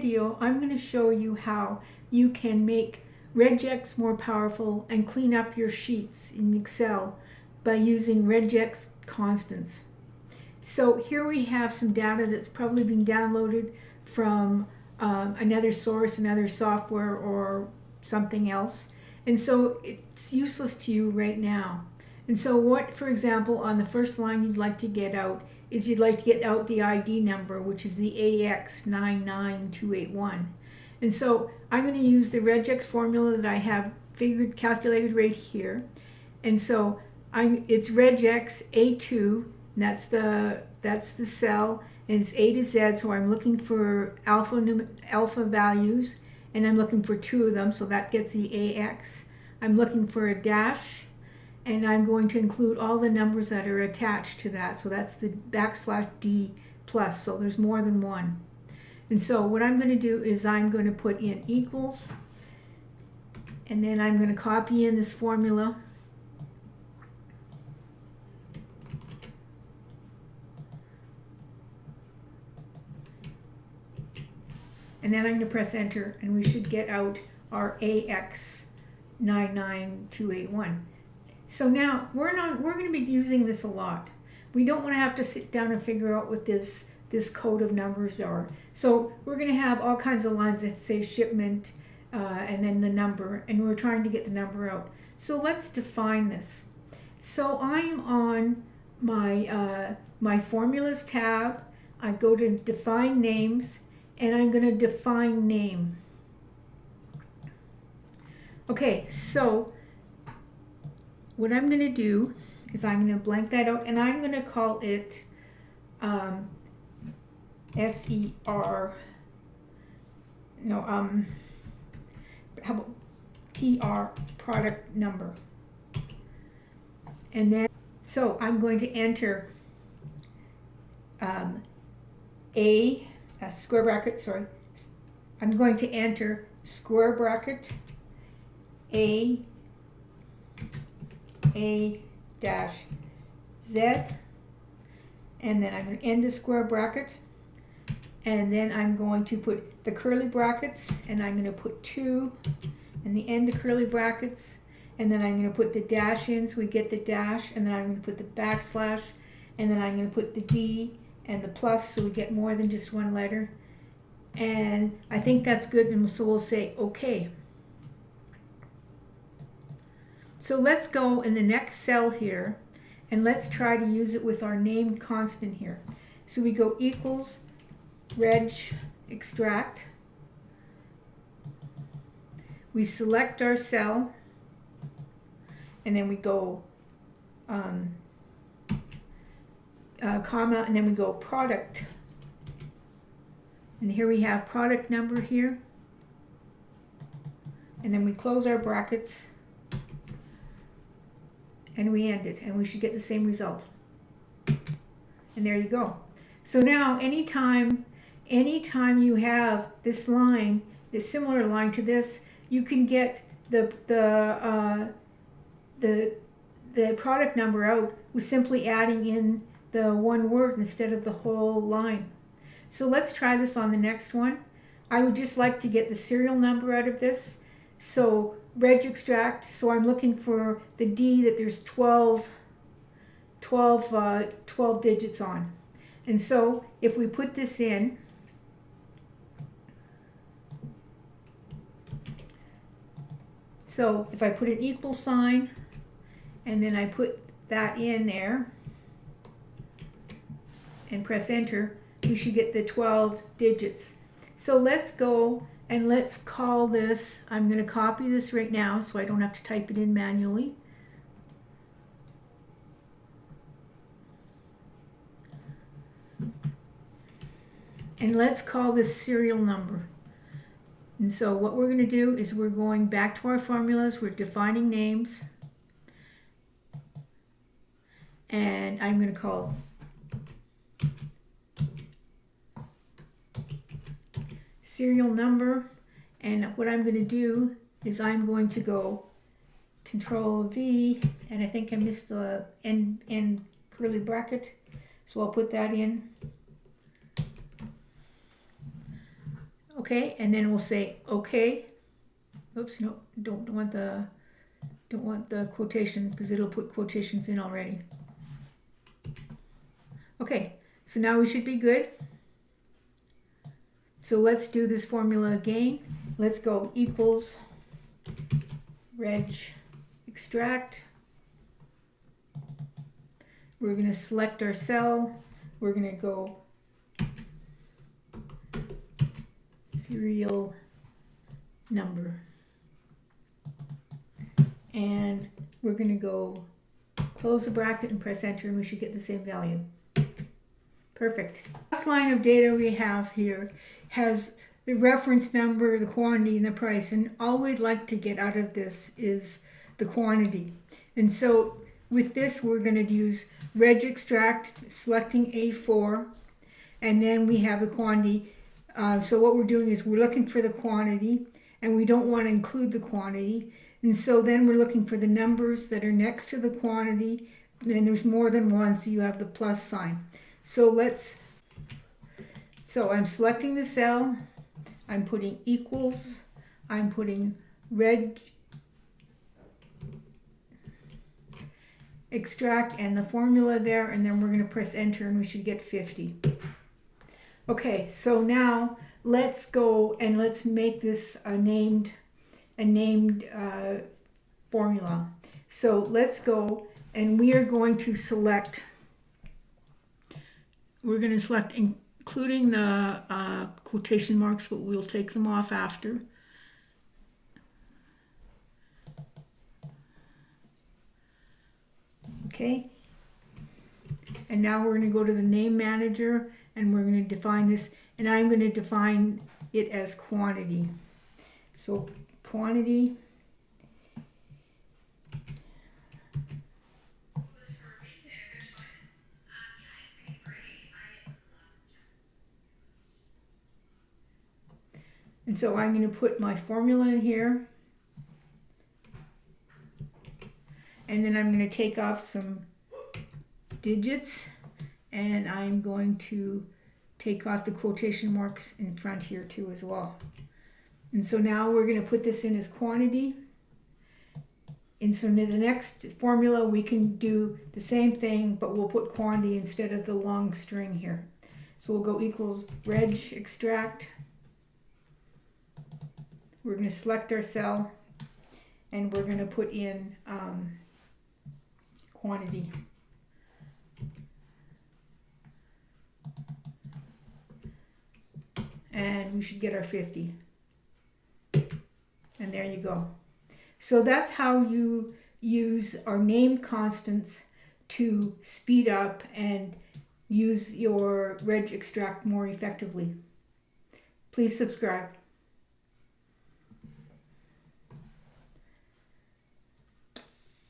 Video, I'm going to show you how you can make regex more powerful and clean up your sheets in Excel by using regex constants. So here we have some data that's probably been downloaded from another source, another software, or something else, and so it's useless to you right now. And so what, for example, on the first line you'd like to get out is you'd like to get out the ID number, which is the AX99281. And so I'm going to use the regex formula that I have calculated right here. And so it's regex A2, and that's the cell, and it's A to Z, so I'm looking for alpha values, and I'm looking for 2 of them, so that gets the AX. I'm looking for a dash, and I'm going to include all the numbers that are attached to that. So that's the \D plus, so there's more than one. And so what I'm going to do is I'm going to put in equals, and then I'm going to copy in this formula. And then I'm going to press enter, and we should get out our AX99281. So now we're going to be using this a lot. We don't want to have to sit down and figure out what this code of numbers are. So we're going to have all kinds of lines that say shipment and then the number, and we're trying to get the number out. So let's define this. So I'm on my my formulas tab. I go to define names, and I'm going to define name. Okay, so what I'm going to do is I'm going to blank that out, and I'm going to call it how about PR, product number. And then, so I'm going to enter square bracket, sorry. I'm going to enter square bracket A dash Z, and then I'm going to end the square bracket, and then I'm going to put the curly brackets, and I'm going to put 2 and the end the curly brackets, and then I'm going to put the dash in so we get the dash, and then I'm going to put the backslash, and then I'm going to put the D and the plus so we get more than just one letter. And I think that's good, and so we'll say okay. So let's go in the next cell here, and let's try to use it with our name constant here. So we go equals REGEXTRACT. We select our cell, and then we go comma, and then we go product. And here we have product number here. And then we close our brackets, and we end it, and we should get the same result. And there you go. So now anytime you have this line, this similar line to this, you can get the product number out with simply adding in the one word instead of the whole line. So let's try this on the next one. I would just like to get the serial number out of this. So REGEXTRACT, so I'm looking for the D that there's 12 digits on. And so if we put this in, so if I put an equal sign, and then I put that in there, and press enter, we should get the 12 digits. So let's go and let's call this, I'm going to copy this right now so I don't have to type it in manually. And let's call this serial number. And so what we're going to do is we're going back to our formulas, we're defining names, and I'm going to call serial number, and what I'm going to do is I'm going to go Control V, and I think I missed the end curly bracket, so I'll put that in. Okay, and then we'll say okay. Oops, no, don't want the quotation because it'll put quotations in already. Okay, so now we should be good. So let's do this formula again. Let's go equals REGEXTRACT. We're going to select our cell. We're going to go serial number. And we're going to go close the bracket and press enter, and we should get the same value. Perfect. Last line of data we have here has the reference number, the quantity, and the price. And all we'd like to get out of this is the quantity. And so with this, we're going to use REGEXTRACT, selecting A4, and then we have the quantity. So what we're doing is we're looking for the quantity, and we don't want to include the quantity. And so then we're looking for the numbers that are next to the quantity, and there's more than one, so you have the plus sign. So I'm selecting the cell, I'm putting equals, I'm putting REGEXTRACT and the formula there, and then we're going to press enter and we should get 50. Okay, so now let's go and let's make this a named formula. So let's go and we are going to select, including the quotation marks, but we'll take them off after. Okay, and now we're going to go to the name manager and we're going to define this, and I'm going to define it as quantity. So quantity and so I'm going to put my formula in here, and then I'm going to take off some digits, and I'm going to take off the quotation marks in front here too as well. And so now we're going to put this in as quantity. And so in the next formula we can do the same thing, but we'll put quantity instead of the long string here. So we'll go equals REGEXTRACT. We're going to select our cell and we're going to put in quantity. And we should get our 50. And there you go. So that's how you use our named constants to speed up and use your REGEXTRACT more effectively. Please subscribe.